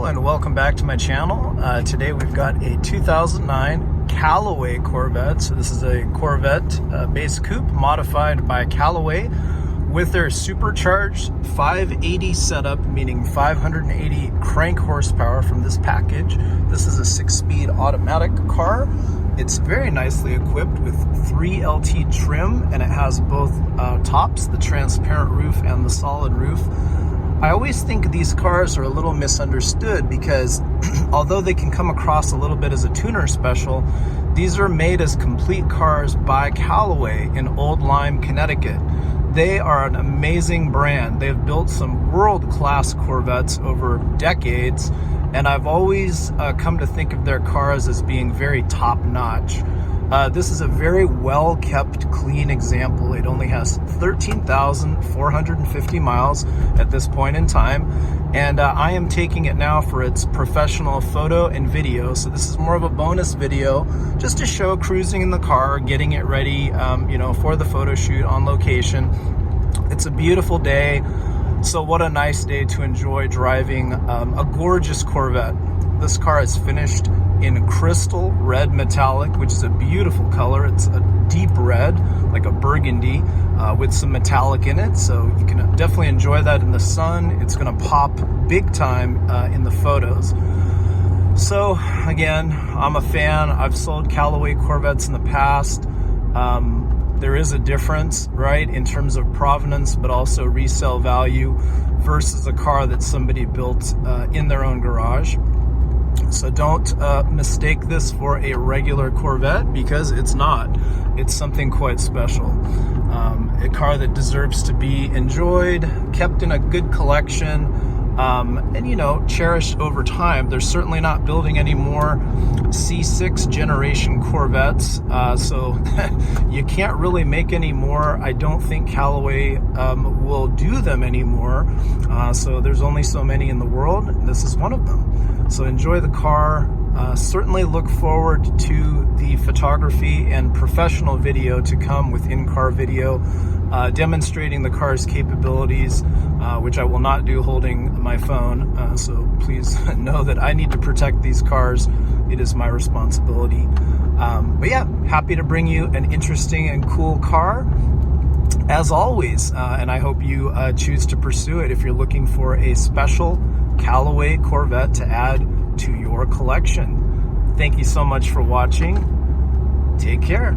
Hello and welcome back to my channel. Today we've got a 2009 Callaway Corvette. So this is a Corvette base coupe modified by Callaway with their supercharged 580 setup, meaning 580 crank horsepower from this package. This is a 6-speed automatic car. It's very nicely equipped with 3LT trim, and it has both tops, the transparent roof and the solid roof. I always think these cars are a little misunderstood because although they can come across a little bit as a tuner special, these are made as complete cars by Callaway in Old Lyme, Connecticut. They are an amazing brand. They've built some world-class Corvettes over decades, and I've always come to think of their cars as being very top-notch. This is a very well-kept, clean example. It only has 13,450 miles at this point in time, and I am taking it now for its professional photo and video. So this is more of a bonus video just to show cruising in the car, getting it ready, for the photo shoot on location. It's a beautiful day, so what a nice day to enjoy driving a gorgeous Corvette. This car is finished in crystal red metallic, which is a beautiful color. It's a deep red, like a burgundy, with some metallic in it, so you can definitely enjoy that in the sun. It's going to pop big time in the photos. So again, I'm a fan. I've sold Callaway Corvettes in the past. There is a difference, right, in terms of provenance, but also resale value versus a car that somebody built in their own garage. So don't mistake this for a regular Corvette, because it's not. It's something quite special. A car that deserves to be enjoyed, kept in a good collection, and cherished over time. They're certainly not building any more C6 generation Corvettes, so you can't really make any more. I don't think Callaway will do them anymore, so there's only so many in the world, and this is one of them. So enjoy the car. Certainly look forward to the photography and professional video to come with in-car video demonstrating the car's capabilities, which I will not do holding my phone. So please know that I need to protect these cars. It is my responsibility. But yeah, happy to bring you an interesting and cool car, as always, and I hope you choose to pursue it if you're looking for a special Callaway Corvette to add to your collection. Thank you so much for watching. Take care.